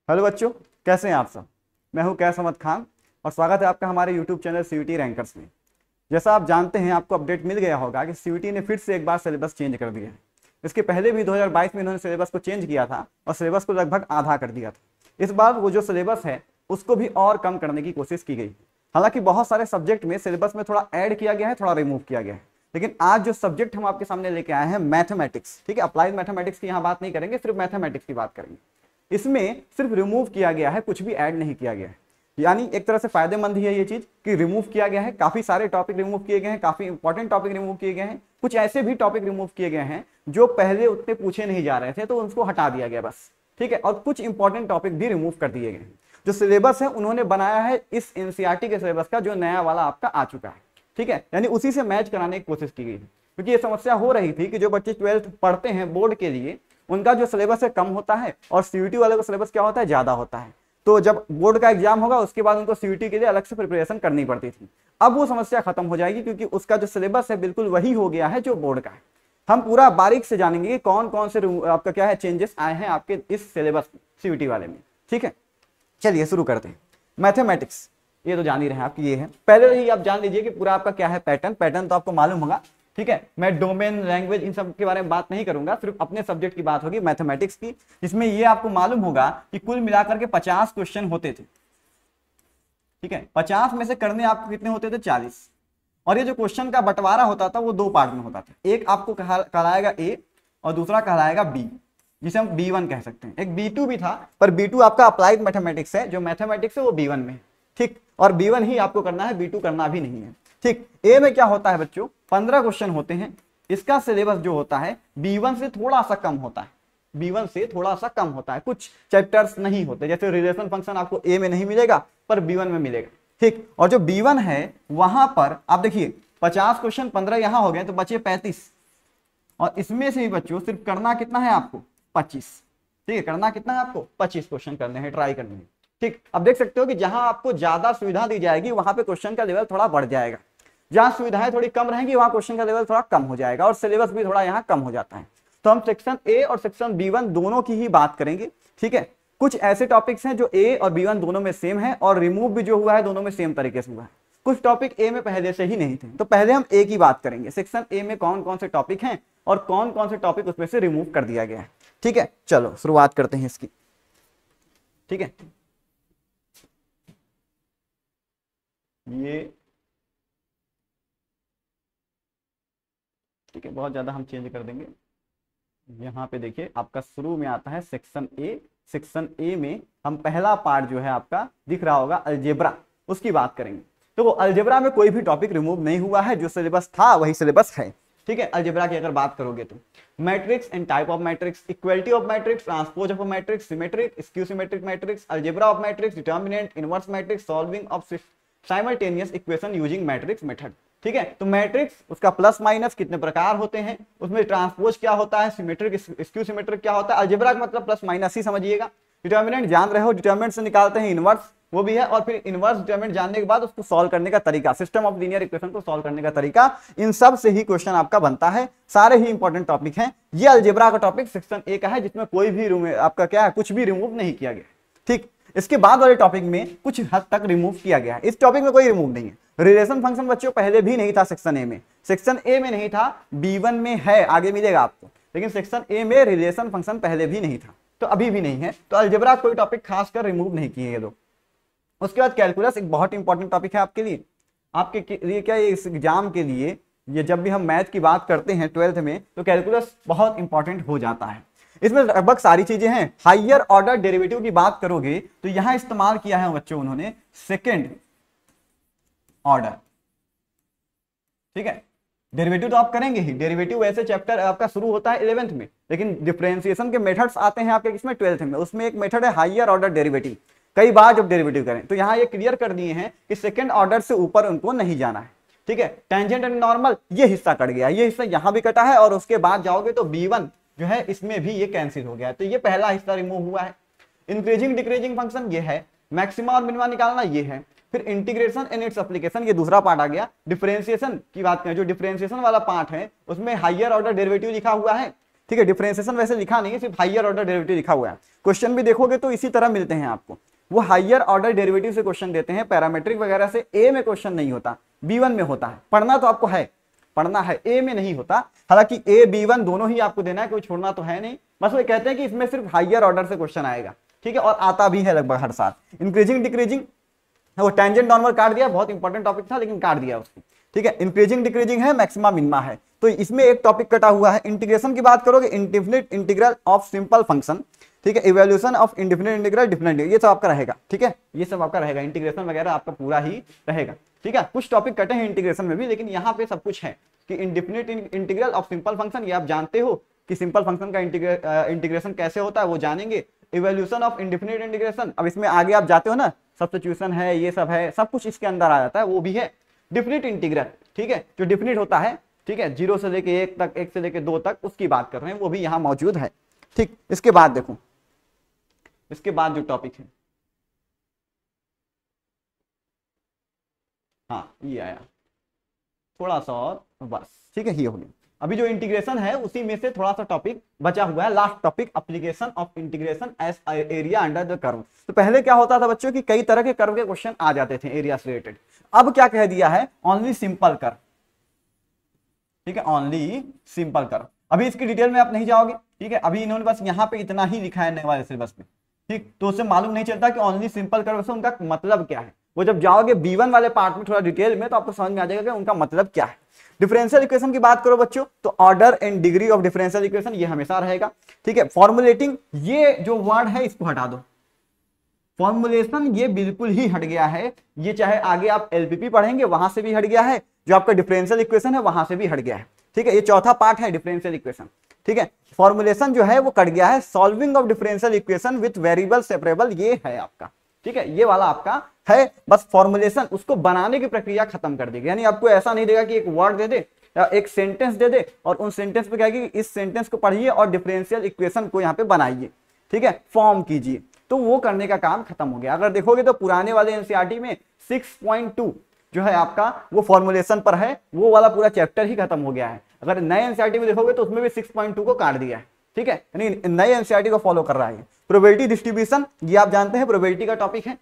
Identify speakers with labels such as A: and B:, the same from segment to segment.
A: Hello बच्चों, कैसे हैं आप सब। मैं हूं कैस अहमद खान और स्वागत है आपका हमारे यूट्यूब चैनल सीयूटी रैंकर्स में। जैसा आप जानते हैं, आपको अपडेट मिल गया होगा कि सीयूटी ने फिर से एक बार सिलेबस चेंज कर दिया है। इसके पहले भी 2022 में इन्होंने सिलेबस को चेंज किया था और सिलेबस को लगभग आधा कर दिया था। इस बार वो जो सिलेबस है उसको भी और कम करने की कोशिश की गई। हालांकि बहुत सारे सब्जेक्ट में सिलेबस में थोड़ा ऐड किया गया है, थोड़ा रिमूव किया गया है, लेकिन आज जो सब्जेक्ट हम आपके सामने लेके आए हैं मैथमेटिक्स, ठीक है, अप्लाइड मैथमेटिक्स की यहाँ बात नहीं करेंगे, सिर्फ मैथमेटिक्स की बात करेंगे। इसमें सिर्फ रिमूव किया गया है, कुछ भी ऐड नहीं किया गया है। यानी एक तरह से फायदेमंद ही है ये चीज कि रिमूव किया गया है। काफी सारे टॉपिक रिमूव किए गए हैं, काफी इंपॉर्टेंट टॉपिक रिमूव किए गए हैं, कुछ ऐसे भी टॉपिक रिमूव किए गए हैं जो पहले उतने पूछे नहीं जा रहे थे, तो उनको हटा दिया गया बस, ठीक है। और कुछ इंपॉर्टेंट टॉपिक भी रिमूव कर दिए गए। जो सिलेबस है उन्होंने बनाया है इस एनसीईआरटी के सिलेबस का, जो नया वाला आपका आ चुका है, ठीक है। यानी उसी से मैच कराने की कोशिश की गई है, क्योंकि ये समस्या हो रही थी कि जो बच्चे 12th पढ़ते हैं बोर्ड के लिए, उनका जो सिलेबस है कम होता है और सीयूटी वाले का सिलेबस क्या होता है, ज्यादा होता है। तो जब बोर्ड का एग्जाम होगा उसके बाद उनको सीयूटी के लिए अलग से प्रिपरेशन करनी पड़ती थी। अब वो समस्या खत्म हो जाएगी, क्योंकि उसका जो सिलेबस है बिल्कुल वही हो गया है जो बोर्ड का है। हम पूरा बारीक से जानेंगे कि कौन कौन से आपका क्या है चेंजेस आए हैं आपके इस सिलेबस सीयूटी वाले में, ठीक है। चलिए शुरू करते हैं। मैथमेटिक्स, ये तो जान ही रहे हैं आप, ये है। पहले ही आप जान लीजिए कि पूरा आपका क्या है पैटर्न तो आपको मालूम होगा, ठीक है। मैं डोमेन, लैंग्वेज, इन सब के बारे में बात नहीं करूंगा, सिर्फ अपने सब्जेक्ट की बात होगी मैथमेटिक्स की, जिसमें ये आपको मालूम होगा कि कुल मिलाकर के 50 क्वेश्चन होते थे, ठीक है। 50 में से करने आपको कितने होते थे, 40। और ये जो क्वेश्चन का बंटवारा होता था वो दो पार्ट में होता था। एक आपको कहलाएगा ए और दूसरा कहलाएगा बी, जिसे हम B1 कह सकते हैं। एक B2 भी था, पर B2 आपका अप्लाइड मैथमेटिक्स है, जो मैथमेटिक्स है वो B1 में है, ठीक। और B1 ही आपको करना है, B2 करना भी नहीं है, ठीक। ए में क्या होता है बच्चों, 15 क्वेश्चन होते हैं। इसका सिलेबस जो होता है B1 से थोड़ा सा कम होता है, B1 से थोड़ा सा कम होता है। कुछ चैप्टर्स नहीं होते, जैसे रिलेशन फंक्शन आपको ए में नहीं मिलेगा पर B1 में मिलेगा, ठीक। और जो B1 है वहां पर आप देखिए 50 क्वेश्चन, 15 यहां हो गए तो बचे 35। और इसमें से भी बच्चों सिर्फ करना कितना है आपको, 25, ठीक है। करना कितना है आपको, 25 क्वेश्चन करने हैं, ट्राई करने हैं, ठीक। अब देख सकते हो कि जहां आपको ज्यादा सुविधा दी जाएगी वहां पे क्वेश्चन का लेवल थोड़ा बढ़ जाएगा, जहां सुविधाएं थोड़ी कम रहेंगी वहां क्वेश्चन का लेवल थोड़ा कम हो जाएगा और सिलेबस भी थोड़ा यहाँ कम हो जाता है। तो हम सेक्शन ए और सेक्शन B1 दोनों की ही बात करेंगे, ठीक है। कुछ ऐसे टॉपिक्स हैं जो ए और B1 दोनों में सेम है और रिमूव भी जो हुआ है दोनों में सेम तरीके से हुआ है। कुछ टॉपिक ए में पहले से ही नहीं थे, तो पहले हम ए की बात करेंगे, सेक्शन ए में कौन कौन से टॉपिक हैं और कौन कौन से टॉपिक उसमें से रिमूव कर दिया गया है, ठीक है। चलो शुरुआत करते हैं इसकी, ठीक है। ये ठीक है, बहुत ज्यादा हम चेंज कर देंगे। यहाँ पे देखिए आपका शुरू में आता है सेक्शन ए। सेक्शन ए में हम पहला पार्ट जो है आपका दिख रहा होगा अलजेब्रा, उसकी बात करेंगे। तो वो अलजेब्रा में कोई भी टॉपिक रिमूव नहीं हुआ है, जो सिलेबस था वही सिलेबस है, ठीक है। अलजेब्रा की अगर बात करोगे तो matrix and type of matrix, equality of matrix, transpose of matrix, symmetric, skew symmetric matrix, algebra of matrix, determinant, inverse matrix, solving of simultaneous equation using matrix method, ठीक है। तो मैट्रिक्स, उसका प्लस माइनस कितने प्रकार होते हैं, उसमें transpose क्या होता है, सिमेट्रिक, स्क्यू सिमेट्रिक क्या होता है, अलजेब्रा का मतलब प्लस माइनस ही समझिएगा। डिटर्मिनेंट जान रहे हो, डिटर्मिनेंट से निकालते हैं इनवर्स, वो भी है। और फिर इनवर्स डिटर्मिनेंट जानने के बाद उसको सॉल्व करने का तरीका, सिस्टम ऑफ लीनियर इक्वेशन को सॉल्व करने का तरीका, इन सब से ही क्वेश्चन आपका बनता है। सारे ही इंपॉर्टेंट टॉपिक हैं। ये अलजेब्रा का टॉपिक सेक्शन ए का है, जिसमें कोई भी आपका क्या है, कुछ भी रिमूव नहीं किया गया, ठीक। इसके बाद वाले टॉपिक में कुछ हद तक रिमूव किया गया है, इस टॉपिक में कोई रिमूव नहीं है। रिलेशन फंक्शन बच्चों पहले भी नहीं था सेक्शन ए में, सेक्शन ए में नहीं था, B1 में है, आगे मिलेगा आपको, लेकिन सेक्शन ए में रिलेशन फंक्शन पहले भी नहीं था, तो अभी भी नहीं है। तो अलजेब्रा कोई टॉपिक खासकर रिमूव नहीं किए ये लोग। उसके बाद कैलकुलस एक बहुत इंपॉर्टेंट टॉपिक है आपके लिए, आपके लिए क्या, इस एग्जाम के लिए, ये जब भी हम मैथ की बात करते हैं 12th में, तो कैलकुलस बहुत इंपॉर्टेंट हो जाता है। इसमें लगभग सारी चीजें हैं। हायर ऑर्डर डेरिवेटिव की बात करोगे तो यहां इस्तेमाल किया है बच्चों उन्होंने सेकेंड ऑर्डर, ठीक है। डेरिवेटिव तो आप करेंगे ही, डेरिवेटिव वैसे चैप्टर आपका शुरू होता है 11th में, लेकिन डिफरेंशिएशन के मेथड्स आते हैं आपके किसमें, 12th में। उसमें एक मेथड है हायर ऑर्डर डेरिवेटिव, कई बार जब डेरिवेटिव करें तो यहाँ ये क्लियर कर दिए हैं कि सेकंड ऑर्डर से ऊपर उनको नहीं जाना है, ठीक है। टेंजेंट एंड नॉर्मल ये हिस्सा कट गया, ये हिस्सा यहाँ भी कटा है, और उसके बाद जाओगे तो B1 जो है इसमें भी ये कैंसिल हो गया है, तो ये पहला हिस्सा रिमूव हुआ है। इंक्रीजिंग डिक्रीजिंग फंक्शन ये है, मैक्सिमा और मिनिमा निकालना ये है, फिर इंटीग्रेशन एंड इट्स एप्लीकेशन ये दूसरा पार्ट आ गया। डिफरेंशिएशन की बात करें, जो डिफरेंशिएशन वाला पार्ट है उसमें हायर ऑर्डर डेरिवेटिव लिखा हुआ है, ठीक है, डिफरेंशिएशन वैसे लिखा नहीं है, सिर्फ हायर ऑर्डर डेरिवेटिव लिखा हुआ है। क्वेश्चन भी देखोगे तो इसी तरह मिलते हैं आपको, वो हायर ऑर्डर डेरिवेटिव से क्वेश्चन देते हैं, पैरामेट्रिक वगैरह से ए में क्वेश्चन नहीं होता, B1 में होता है। पढ़ना तो आपको है, पढ़ना है, ए में नहीं होता। हालांकि ए B1 दोनों ही आपको देना है, कोई छोड़ना तो है नहीं, बस वो कहते हैं कि इसमें सिर्फ हायर ऑर्डर से क्वेश्चन आएगा, ठीक है, और आता भी है लगभग हर साल। इंक्रीजिंग डिक्रीजिंग, वो टेंजेंट नॉर्मल काट दिया, बहुत इंपॉर्टेंट टॉपिक था लेकिन काट दिया उसको, ठीक है। इंक्रीजिंग डिक्रीजिंग है, मैक्सिमा मिनिमा है, तो इसमें एक टॉपिक कटा हुआ है। इंटीग्रेशन की बात करोगे, indefinite integral of simple function, ठीक है, evaluation of indefinite integral, different, ये सब आपका रहेगा, ठीक है, ये सब आपका रहेगा, इंटीग्रेशन वगैरह आपका पूरा ही रहेगा, ठीक है। कुछ टॉपिक कटे हैं इंटीग्रेशन में भी, लेकिन यहाँ पे सब कुछ है कि indefinite integral of simple function, ये आप जानते हो कि सिंपल फंक्शन का इंटीग्रेशन कैसे होता है, वो जानेंगे। इवैल्यूएशन ऑफ इंडेफिनिट इंटीग्रेशन, अब इसमें आगे आप जाते हो ना, सब्स्टिट्यूशन है, ये सब है, सब कुछ इसके अंदर आ जाता है, वो भी है। डिफिनिट इंटीग्रल, ठीक है, जो डिफिनिट होता है, ठीक है, 0 से लेके 1 तक, 1 से लेके 2 तक, उसकी बात कर रहे हैं, वो भी यहाँ मौजूद है, ठीक। इसके बाद देखो, इसके बाद जो टॉपिक है, हाँ ये आया थोड़ा सा और बस, ठीक है, ये हो गया। अभी जो इंटीग्रेशन है उसी में से थोड़ा सा टॉपिक बचा हुआ है, last topic, application of integration as area under the curve. तो पहले क्या होता था बच्चों कि कई तरह के कर्व के क्वेश्चन आ जाते थे एरिया से रिलेटेड, अब क्या कह दिया है, ओनली सिंपल कर्व, ठीक है, ओनली सिंपल कर्व। अभी इसकी डिटेल में आप नहीं जाओगे, ठीक है, अभी इन्होंने बस यहाँ पे इतना ही लिखा है नए वाले सिलेबस में, ठीक, तो उससे मालूम नहीं चलता कि ओनली सिंपल कर्व से उनका मतलब क्या है। वो जब जाओगे B1 वाले पार्ट में थोड़ा डिटेल में, तो आपको समझ में आ जाएगा कि उनका मतलब क्या है। डिफरेंशियल इक्वेशन की बात करो बच्चों, तो order and degree of differential equation ये हमेशा रहेगा, ठीक है। फॉर्मुलेटिंग, ये जो वर्ड है इसको हटा दो, फॉर्मुलेशन ये बिल्कुल ही हट गया है, ये चाहे आगे आप LPP पढ़ेंगे वहां से भी हट गया है, जो आपका डिफरेंशियल इक्वेशन है वहां से भी हट गया है, ठीक है, ये चौथा पार्ट है डिफरेंशियल इक्वेशन, ठीक है। फॉर्मुलेशन जो है वो कट गया है, solving of differential equation with variable separable, ये है आपका, ठीक है, ये वाला आपका है। बस फॉर्मुलेशन, उसको बनाने की प्रक्रिया खत्म कर देगी, यानी आपको ऐसा नहीं देगा कि एक वर्ड दे दे या एक सेंटेंस दे दे और उन सेंटेंस पे कहेगी इस सेंटेंस को पढ़िए और डिफरेंशियल इक्वेशन को यहाँ पे बनाइए, ठीक है, फॉर्म कीजिए, तो वो करने का काम खत्म हो गया। अगर देखोगे तो पुराने वाले एनसीईआरटी में 6.2 जो है आपका वो फॉर्मुलेशन पर है, वो वाला पूरा चैप्टर ही खत्म हो गया है। अगर नए एनसीईआरटी में देखोगे तो उसमें भी 6.2 को काट दिया है, ठीक है, यानी नए एनसीईआरटी को फॉलो कर रहा है। प्रोबेबिलिटी डिस्ट्रीब्यूशन, ये आप जानते हैं प्रोबेबिलिटी का टॉपिक है।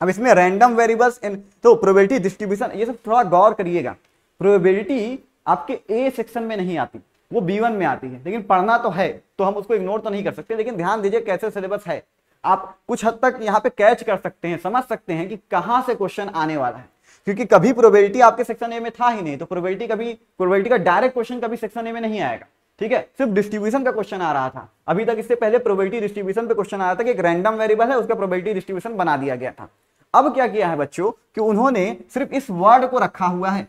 A: अब इसमें रैंडम वेरिएबल्स इन, तो प्रोबेबिलिटी डिस्ट्रीब्यूशन, ये सब थोड़ा गौर करिएगा। प्रोबेबिलिटी आपके ए सेक्शन में नहीं आती, वो B1 में आती है, लेकिन पढ़ना तो है, तो हम उसको इग्नोर तो नहीं कर सकते, लेकिन ध्यान दीजिए कैसे सिलेबस है, आप कुछ हद तक यहाँ पे कैच कर सकते हैं, समझ सकते हैं कि कहाँ से क्वेश्चन आने वाला है, क्योंकि कभी प्रोबेबिलिटी आपके सेक्शन ए में था ही नहीं, तो प्रोबेबिलिटी का डायरेक्ट क्वेश्चन कभी सेक्शन ए में नहीं आएगा, ठीक है, सिर्फ डिस्ट्रीब्यूशन का क्वेश्चन आ रहा था। अभी तक इससे पहले प्रोबेबिलिटी डिस्ट्रीब्यूशन पे क्वेश्चन आया था कि एक रैंडम वेरिएबल है, उसका प्रोबेबिलिटी डिस्ट्रीब्यूशन बना दिया गया था। अब क्या किया है बच्चों कि उन्होंने सिर्फ इस वर्ड को रखा हुआ है,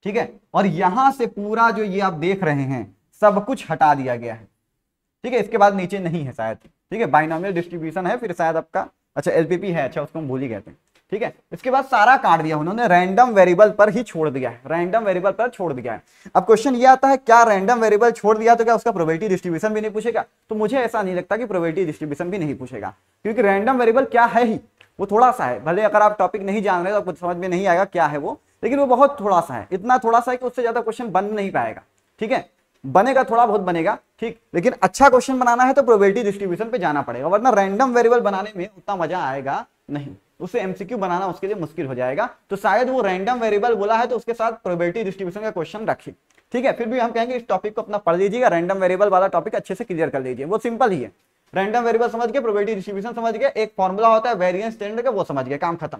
A: ठीक है, और यहां से पूरा जो ये आप देख रहे हैं सब कुछ हटा दिया गया है, ठीक है। इसके बाद नीचे नहीं है शायद, ठीक है, बाइनोमियल डिस्ट्रीब्यूशन है, फिर शायद आपका अच्छा LPP है, अच्छा उसको हम भूल ही गए थे, ठीक है। इसके बाद सारा काट दिया उन्होंने, रैंडम वेरिएबल पर ही छोड़ दिया है, रैंडम वेरिएबल पर छोड़ दिया है। अब क्वेश्चन ये आता है क्या रैंडम वेरिएबल छोड़ दिया तो क्या उसका प्रोबेबिलिटी डिस्ट्रीब्यूशन भी नहीं पूछेगा? तो मुझे ऐसा नहीं लगता कि प्रोबेबिलिटी डिस्ट्रीब्यूशन भी नहीं पूछेगा, क्योंकि रैंडम वेरिएबल क्या है ही, वो थोड़ा सा है, भले अगर आप टॉपिक नहीं जान रहे तो आपको समझ में नहीं आएगा क्या है वो, लेकिन वो बहुत थोड़ा सा है, इतना थोड़ा सा है कि उससे ज्यादा क्वेश्चन बन नहीं पाएगा, ठीक है, बनेगा थोड़ा बहुत बनेगा, ठीक, लेकिन अच्छा क्वेश्चन बनाना है तो प्रोबेबिलिटी डिस्ट्रीब्यूशन पे जाना पड़ेगा, वरना रैंडम वेरिएबल बनाने में उतना मजा आएगा नहीं, उससे MCQ बनाना उसके लिए मुश्किल हो जाएगा। तो शायद वो रैंडम वेरिएबल बोला है तो उसके साथ प्रोबेबिलिटी डिस्ट्रीब्यूशन का क्वेश्चन रखिए, ठीक है। फिर भी हम कहेंगे इस टॉपिक को अपना पढ़ लीजिएगा, रैंडम वेरिएबल वाला टॉपिक अच्छे से क्लियर कर लीजिए, वो सिंपल ही है। रैंडम वेरिएबल समझ गए, प्रोबेबिलिटी डिस्ट्रीब्यूशन समझ गए, एक फॉर्मूला होता है वेरिएंस स्टैंडर्ड का, वो समझ गए, काम खत्म,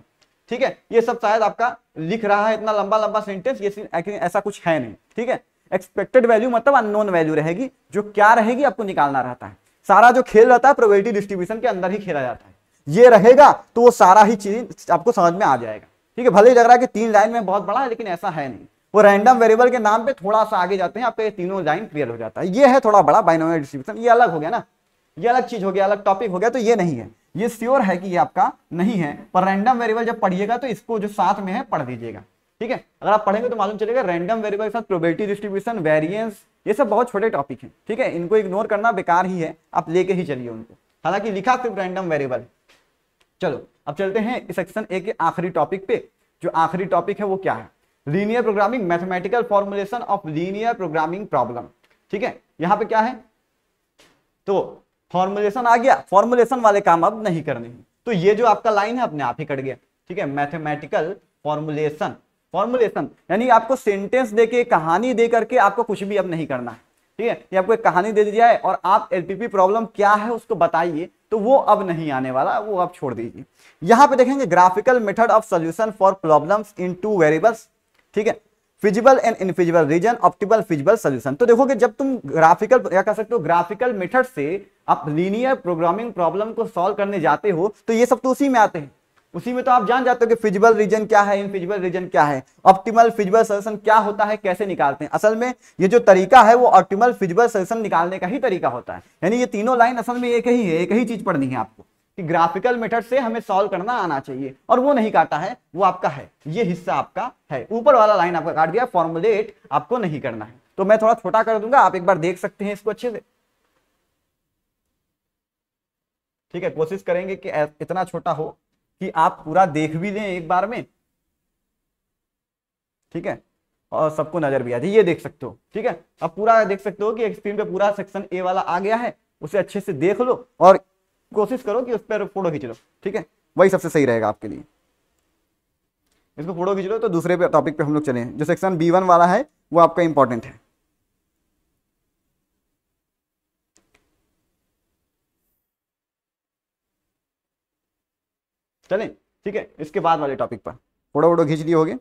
A: ठीक है। ये सब शायद आपका लिख रहा है इतना लंबा लंबा सेंटेंस, ये ऐसा कुछ है नहीं, ठीक है। एक्सपेक्टेड वैल्यू मतलब अननोन वैल्यू रहेगी, जो क्या रहेगी आपको निकालना रहता है, सारा जो खेल रहता है प्रोबेबिलिटी डिस्ट्रीब्यूशन के अंदर ही खेला जाता है, ये रहेगा तो वो सारा ही चीज आपको समझ में आ जाएगा, ठीक है। भले ही लग रहा है कि 3 लाइन में बहुत बड़ा है, लेकिन ऐसा है नहीं, वो रैंडम वेरिएबल के नाम पे थोड़ा सा आगे जाते हैं, आपके तीनों लाइन क्लियर हो जाता है। ये है थोड़ा बड़ा बाइनोमियल डिस्ट्रीब्यूशन, ये अलग हो गया ना, ये अलग चीज हो गया, अलग टॉपिक हो गया, तो ये नहीं है, ये श्योर है कि ये आपका नहीं है। पर रैंडम वेरिएबल जब पढ़िएगा तो इसको जो साथ में है पढ़ दीजिएगा, ठीक है। अगर आप पढ़ेंगे तो मालूम चलेगा रैंडम वेरिएबल के साथ प्रोबेबिलिटी डिस्ट्रीब्यूशन, वेरिएंस, ये सब बहुत छोटे टॉपिक हैं, ठीक है, इनको इग्नोर करना बेकार ही है, आप लेके ही चलिए उनको, हालांकि लिखा सिर्फ रैंडम वेरिएबल। चलो अब चलते हैं इस सेक्शन ए के आखिरी टॉपिक पे। जो आखिरी टॉपिक है वो क्या है? Linear programming, mathematical formulation of linear programming problem, ठीक है। यहाँ पे क्या है, तो फॉर्मुलेशन आ गया, फॉर्मुलेशन वाले काम अब नहीं करने हैं, तो ये जो आपका लाइन है अपने आप ही कट गया। ठीक है, मैथमेटिकल फॉर्मुलेशन, फॉर्मुलेशन यानी आपको सेंटेंस देके, कहानी दे करके आपको कुछ भी अब नहीं करना है। ठीक है, ये आपको एक कहानी दे दी जाए और आप एलपीपी प्रॉब्लम क्या है उसको बताइए, तो वो अब नहीं आने वाला, वो आप छोड़ दीजिए। यहां पे देखेंगे graphical method of solution for problems in 2 variables. ठीक है, feasible and infeasible region, optimal feasible solution. तो देखोगे जब तुम ग्राफिकल क्या कह सकते हो, ग्राफिकल मेथड से आप लीनियर प्रोग्रामिंग प्रॉब्लम को सॉल्व करने जाते हो, तो ये सब तो उसी में आते हैं। उसी में तो आप जान जाते हो कि फिजिबल रीजन क्या है, इनफिजिबल रीजन क्या है, ऑप्टिमल फिजिबल सॉल्यूशन क्या होता है, कैसे निकालते हैं। असल में ये जो तरीका है वो ऑप्टिमल फिजिबल सॉल्यूशन निकालने का ही तरीका होता है। यानी ये तीनों लाइन असल में एक ही है, एक ही चीज पढ़नी है आपको कि ग्राफिकल मेथड से हमें सॉल्व करना आना चाहिए, और वो नहीं काटा है, वो आपका है, ये हिस्सा आपका है। ऊपर वाला लाइन आपका काट गया, फॉर्मुलेट आपको नहीं करना है। तो मैं थोड़ा छोटा कर दूंगा, आप एक बार देख सकते हैं इसको अच्छे से। ठीक है, कोशिश करेंगे कि इतना छोटा हो कि आप पूरा देख भी लें एक बार में। ठीक है, और सबको नजर भी आ जाए, ये देख सकते हो। ठीक है, अब पूरा देख सकते हो कि एक स्क्रीन पे पूरा सेक्शन ए वाला आ गया है, उसे अच्छे से देख लो और कोशिश करो कि उस पर फोटो खींच लो। ठीक है, वही सबसे सही रहेगा आपके लिए। इसको फोटो खींच लो तो दूसरे पे टॉपिक पे हम लोग चले। जो सेक्शन B1 वाला है वो आपका इंपॉर्टेंट है। चलें, ठीक है, इसके बाद वाले टॉपिक पर फोटो वोटो खींच लिए होगे।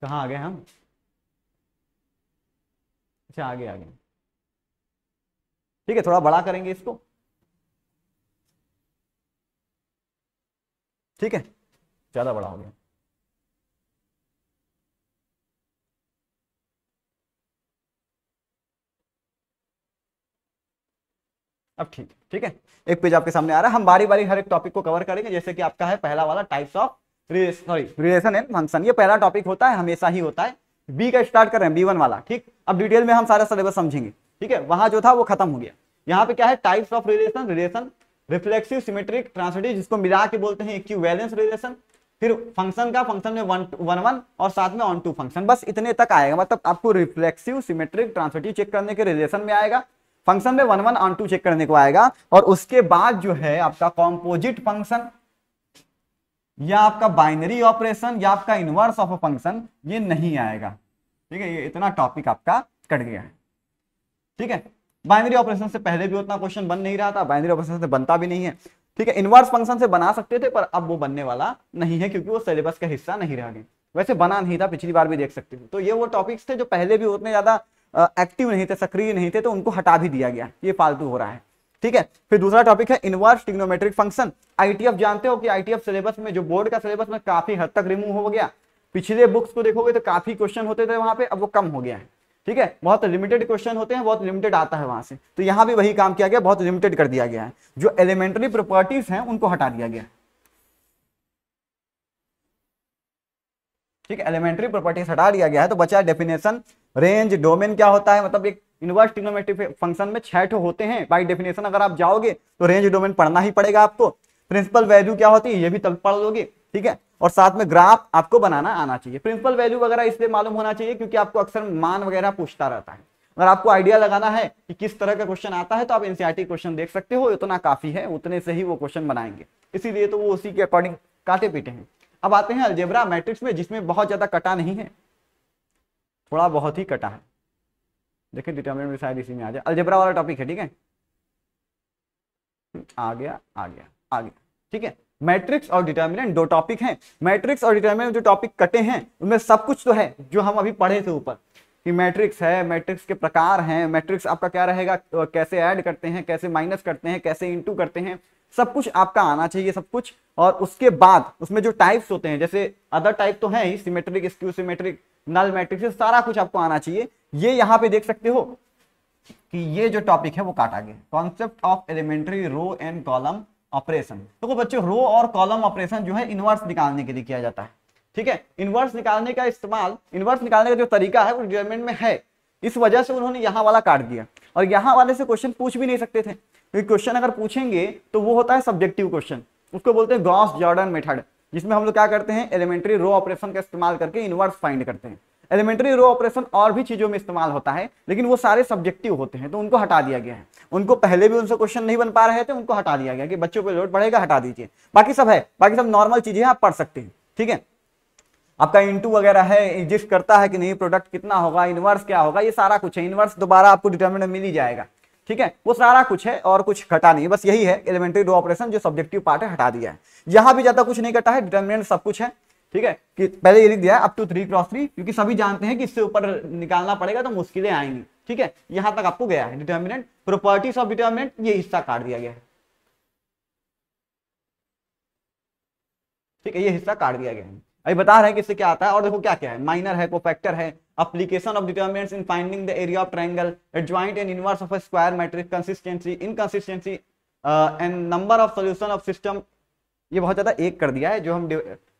A: कहाँ आ गए हम? अच्छा, आगे आगे। ठीक है, थोड़ा बड़ा करेंगे इसको। ठीक है, ज्यादा बड़ा हो गया। अब ठीक है, एक पेज आपके सामने आ रहा है। हम बारी बारी हर एक टॉपिक को कवर करेंगे। जैसे कि आपका है पहला वाला types of relation and function, ये पहला टॉपिक होता है, हमेशा ही होता है। बी का स्टार्ट कर रहे हैं, B1 वाला। ठीक, अब डिटेल में हम सारा सिलेबस समझेंगे। ठीक है, वहां जो था वो खत्म हो गया। यहाँ पे क्या है, types of relation, relation reflexive, symmetric, transitive, जिसको मिला के बोलते हैं इक्विवेलेंस रिलेशन। फिर फंक्शन का, फंक्शन में 1 और साथ में ऑन टू फंक्शन, बस इतने तक आएगा। मतलब आपको रिफ्लेक्सिव, सिमेट्रिक, ट्रांसिटिव चेक करने के रिलेशन में आएगा, फंक्शन में 1 ऑन टू चेक करने को आएगा, और उसके बाद जो है आपका कॉम्पोजिट फंक्शन या आपका बाइनरी ऑपरेशन या आपका इनवर्स ऑफ अ फंक्शन, ये नहीं आएगा। ठीक है, ये इतना टॉपिक आपका कट गया है। ठीक है, बाइनरी ऑपरेशन से पहले भी उतना क्वेश्चन बन नहीं रहा था, बाइनरी ऑपरेशन से बनता भी नहीं है। ठीक है, इनवर्स फंक्शन से बना सकते थे, पर अब वो बनने वाला नहीं है क्योंकि वो सिलेबस का हिस्सा नहीं रह गए। वैसे बना नहीं था, पिछली बार भी देख सकते हो। तो ये वो टॉपिक्स थे जो पहले भी उतने ज्यादा एक्टिव नहीं थे, सक्रिय नहीं थे, तो उनको हटा भी दिया गया, ये फालतू हो रहा है। ठीक है, फिर दूसरा टॉपिक है इनवर्स ट्रिग्नोमेट्रिक फंक्शन। आईटीएफ जानते हो कि आईटीएफ सिलेबस में, जो बोर्ड का सिलेबस में काफी हद तक रिमूव हो गया। पिछले बुक्स को देखोगे तो काफी क्वेश्चन होते थे वहां पे, अब वो कम हो गया है। ठीक है, बहुत लिमिटेड क्वेश्चन होते हैं, बहुत लिमिटेड आता है वहां से। तो यहां भी वही काम किया गया, बहुत लिमिटेड कर दिया गया है। जो एलिमेंट्री प्रॉपर्टीज हैं उनको हटा दिया गया। ठीक है, एलिमेंट्री प्रॉपर्टीज हटा दिया गया है, तो बचा डेफिनेशन, रेंज, डोमेन क्या होता है। मतलब एक इनवर्स ट्रिग्नोमेट्रिक फंक्शन में 6 होते हैं बाय डेफिनेशन। अगर आप जाओगे तो रेंज डोमेन पढ़ना ही पड़ेगा आपको। प्रिंसिपल वैल्यू क्या होती है ये भी तब पढ़ लोगे। ठीक है, और साथ में ग्राफ आपको बनाना आना चाहिए। प्रिंसिपल वैल्यू वगैरह इसलिए मालूम होना चाहिए क्योंकि आपको अक्सर मान वगैरह पूछता रहता है। अगर आपको आइडिया लगाना है कि किस तरह का क्वेश्चन आता है तो आप एनसीईआरटी क्वेश्चन देख सकते हो, इतना काफी है, उतने से ही वो क्वेश्चन बनाएंगे। इसीलिए तो वो उसी के अकॉर्डिंग काटे पीटे हैं। अब आते हैं अलजेब्रा मैट्रिक्स में, जिसमें बहुत ज्यादा कटा नहीं है, थोड़ा बहुत ही कटा है। देखिए डिटरमिनेंट में शायद इसी में आ जाए, अलजेब्रा वाला टॉपिक है। ठीक है, आ गया आ गया आ गया। ठीक है, मैट्रिक्स और डिटरमिनेंट 2 टॉपिक हैं। मैट्रिक्स और डिटरमिनेंट जो टॉपिक कटे हैं उनमें सब कुछ तो है जो हम अभी पढ़े थे ऊपर, कि मैट्रिक्स है, मैट्रिक्स के प्रकार हैं, मैट्रिक्स आपका क्या रहेगा, कैसे ऐड करते हैं, कैसे माइनस करते हैं, कैसे इनटू करते हैं, सब कुछ आपका आना चाहिए, सब कुछ। और उसके बाद उसमें जो टाइप्स होते हैं, जैसे अदर टाइप तो है ही, symmetric, skew symmetric, null matrix, सारा कुछ आपको आना चाहिए। ये यहाँ पे देख सकते हो कि ये जो टॉपिक है वो काटा गया, concept of elementary row and column operation. तो बच्चों रो और कॉलम ऑपरेशन जो है इनवर्स निकालने के लिए किया जाता है। ठीक है, इनवर्स निकालने का इस्तेमाल, इनवर्स निकालने का जो तरीका है वो डिटरमिनेंट में है, इस वजह से उन्होंने यहाँ वाला काट दिया। और यहाँ वाले से क्वेश्चन पूछ भी नहीं सकते थे, क्योंकि क्वेश्चन अगर पूछेंगे तो वो होता है सब्जेक्टिव क्वेश्चन, उसको बोलते हैं गॉस जॉर्डन मेथड। जिसमें हम लोग क्या करते हैं, एलिमेंट्री रो ऑपरेशन का इस्तेमाल करके इनवर्स फाइंड करते हैं। एलिमेंट्री रो ऑपरेशन और भी चीजों में इस्तेमाल होता है, लेकिन वो सारे सब्जेक्टिव होते हैं, तो उनको हटा दिया गया है। उनको पहले भी उनसे क्वेश्चन नहीं बन पा रहे थे, उनको हटा दिया गया कि बच्चों पे लोड बढ़ेगा, हटा दीजिए। बाकी सब है, बाकी सब नॉर्मल चीजें आप पढ़ सकते हैं। ठीक है, आपका इंटू वगैरह है, एग्जिस्ट करता है कि नहीं, प्रोडक्ट कितना होगा, इनवर्स क्या होगा, ये सारा कुछ है। इनवर्स दोबारा आपको डिटरमिनेंट मिल ही जाएगा। ठीक है, वो सारा कुछ है और कुछ घटा नहीं, बस यही है एलिमेंट्री रो ऑपरेशन जो सब्जेक्टिव पार्ट है हटा दिया है। यहां भी ज्यादा कुछ नहीं कटा है, डिटरमिनेंट सब कुछ है। ठीक है, कि पहले ये लिख दिया है अप टू 3x3, क्योंकि सभी जानते हैं कि इससे ऊपर निकालना पड़ेगा तो मुश्किलें आएंगी। ठीक है, यहां तक आपको गया है डिटरमिनेंट। प्रॉपर्टीज ऑफ डिटरमिनेंट ये हिस्सा काट दिया गया है। ठीक है, ये हिस्सा काट दिया गया है। अभी बता रहे हैं कि इससे क्या आता है, और देखो क्या क्या है, माइनर है, कोफैक्टर है, application of determinants in finding the area of triangle, adjoint and inverse of a square matrix, consistency, inconsistency and number of solution of system. ये बहुत ज्यादा एक कर दिया है, जो हम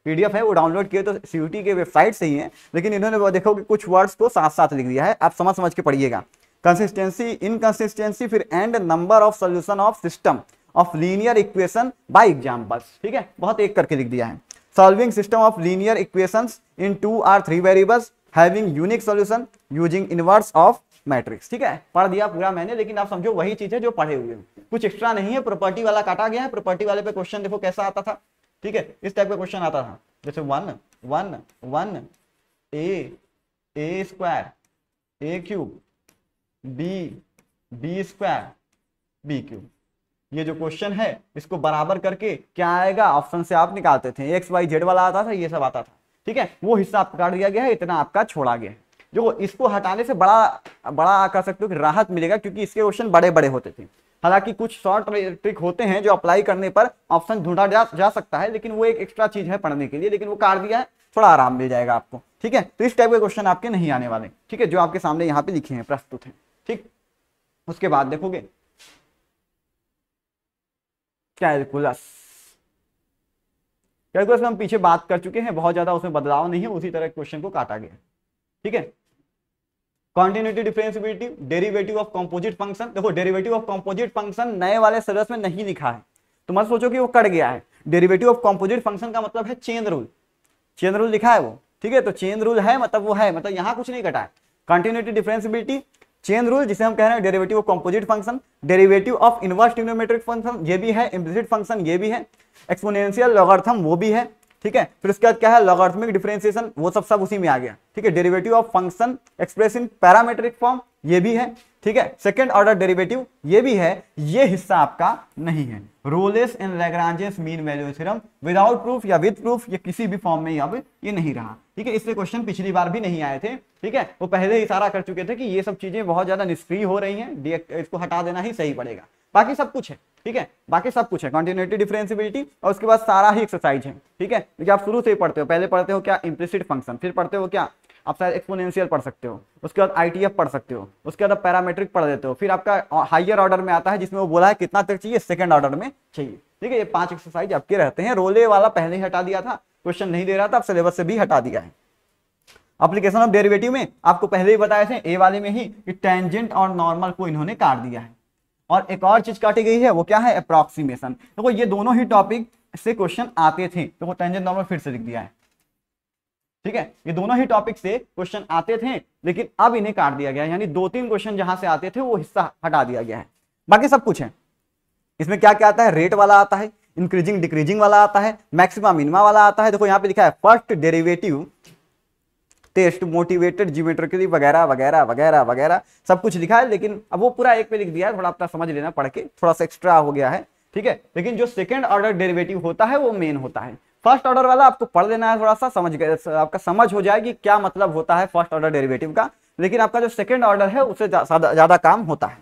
A: पीडीएफ है वो डाउनलोड किए तो सीयूटी के वेबसाइट से ही है, लेकिन इन्होंने देखो कि कुछ वर्ड्स को साथ साथ लिख दिया है, आप समझ समझ के पढ़िएगा। कंसिस्टेंसी, इनकंसिस्टेंसी, फिर and number of solution of system of linear equation by examples. ठीक है, बहुत एक करके लिख दिया है। Solving system of linear equations in 2 or 3 variables having unique solution using inverse of matrix. ठीक है, पढ़ दिया पूरा मैंने, लेकिन आप समझो वही चीज है जो पढ़े हुए हैं, कुछ एक्स्ट्रा नहीं है। प्रॉपर्टी वाला काटा गया है, प्रॉपर्टी वाले पे क्वेश्चन देखो कैसा आता था। ठीक है, इस टाइप का क्वेश्चन आता था, जैसे 1 1 1 a square a cube b square b cube. ये जो क्वेश्चन है इसको बराबर करके क्या आएगा, ऑप्शन से आप निकालते थे, एक्स वाई जेड वाला आता था, ये सब आता था। ठीक है, वो हिस्सा आपका काट दिया गया है, इतना आपका छोड़ा गया है। जो इसको हटाने से बड़ा कह सकते हो कि राहत मिलेगा, क्योंकि इसके क्वेश्चन बड़े बड़े होते थे। हालांकि कुछ शॉर्ट ट्रिक होते हैं जो अप्लाई करने पर ऑप्शन ढूंढा जा सकता है, लेकिन वो एक एक्स्ट्रा चीज है पढ़ने के लिए, लेकिन वो काट दिया है, थोड़ा आराम मिल जाएगा आपको। ठीक है, तो इस टाइप के क्वेश्चन आपके नहीं आने वाले। ठीक है, जो आपके सामने यहाँ पे लिखे हैं, प्रस्तुत हैं। ठीक, उसके बाद देखोगे कैलकुलस। कैलकुलस में हम पीछे बात कर चुके हैं, बहुत ज्यादा उसमें बदलाव नहीं है, उसी तरह क्वेश्चन को काटा गया। ठीक है, continuity, differentiability, derivative of composite function. देखो डेरिवेटिव ऑफ कंपोजिट फंक्शन नए वाले सिलेबस में नहीं लिखा है, तो मत सोचो कि वो कट गया है। डेरिवेटिव ऑफ कंपोजिट फंक्शन का मतलब है चेन रूल, चेन रूल लिखा है वो। ठीक है, तो चेन रूल है मतलब वो है, मतलब यहाँ कुछ नहीं कटा है। कंटिन्यूटी, डिफरेंशिएबिलिटी, चेन रूल, जिसे हम कह रहे हैं derivative of composite function, derivative of inverse trigonometric function ये भी है, इम्प्लिसिट फंक्शन ये भी है, एक्सपोनेंशियल लॉगरिथम वो भी है। ठीक है, फिर उसके बाद क्या है, लॉगरिथमिक डिफरेंशिएशन, वो सब उसी में आ गया। ठीक है, derivative of function express in parametric form ये भी है। ठीक है, सेकंड ऑर्डर डेरिवेटिव ये भी है, ये हिस्सा आपका नहीं है। Rolle's and Lagrange's mean value theorem without proof या विद प्रूफ, ये किसी भी फॉर्म में यहाँ पे ये नहीं रहा। ठीक है, इससे क्वेश्चन पिछली बार भी नहीं आए थे। ठीक है, वो पहले ही इशारा कर चुके थे कि ये सब चीजें बहुत ज्यादा निष्क्रिय हो रही हैं, इसको हटा देना ही सही पड़ेगा। बाकी सब कुछ है। ठीक है, बाकी सब कुछ है, कंटिन्यूटी, डिफरेंशिएबिलिटी, और उसके बाद सारा ही एक्सरसाइज है। ठीक है, क्योंकि आप शुरू से ही पढ़ते हो, पहले पढ़ते हो क्या, इम्प्लिसिट फंक्शन, फिर पढ़ते हो क्या, आप शायद एक्सपोनेंशियल पढ़ सकते हो, उसके बाद आईटीएफ पढ़ सकते हो, उसके बाद पैरामीट्रिक पढ़ देते हो, फिर आपका हायर ऑर्डर में आता है जिसमें वो बोला है कितना तक चाहिए, सेकंड ऑर्डर में चाहिए। ठीक है, ये 5 एक्सरसाइज आपके रहते हैं। रोले वाला पहले ही हटा दिया था, क्वेश्चन नहीं दे रहा था, अब सिलेबस से भी हटा दिया है। एप्लीकेशन ऑफ डेरिवेटिव में आपको पहले ही बताए थे, ए वाले में ही, कि टेंजेंट और नॉर्मल को इन्होंने काट दिया है। और एक और चीज काटी गई है, वो क्या है, अप्रॉक्सीमेशन। देखो ये दोनों ही टॉपिक से क्वेश्चन आते थे, तो वो टेंजेंट नॉर्मल फिर से लिख दिया है। ठीक है, ये दोनों ही टॉपिक से क्वेश्चन आते थे, लेकिन अब इन्हें काट दिया गया है, यानी 2-3 क्वेश्चन जहां से आते थे वो हिस्सा हटा दिया गया है। बाकी सब कुछ है। इसमें क्या क्या आता है, रेट वाला आता है, इंक्रीजिंग डिक्रीजिंग वाला आता है, मैक्सिमा मिनिमा वाला आता है। देखो यहाँ पे लिखा है first derivative test, motivated geometrically वगैरह वगैरह वगैरह वगैरह सब कुछ लिखा है, लेकिन अब वो पूरा एक पे लिख दिया है, थोड़ा अपना समझ लेना पढ़ के, थोड़ा सा एक्स्ट्रा हो गया है। ठीक है, लेकिन जो सेकंड ऑर्डर डेरिवेटिव होता है वो मेन होता है। फर्स्ट ऑर्डर वाला आपको पढ़ लेना है, थोड़ा सा समझ गए, आपका समझ हो जाएगी क्या मतलब होता है फर्स्ट ऑर्डर डेरिवेटिव का, लेकिन आपका जो सेकंड ऑर्डर है उससे ज्यादा काम होता है।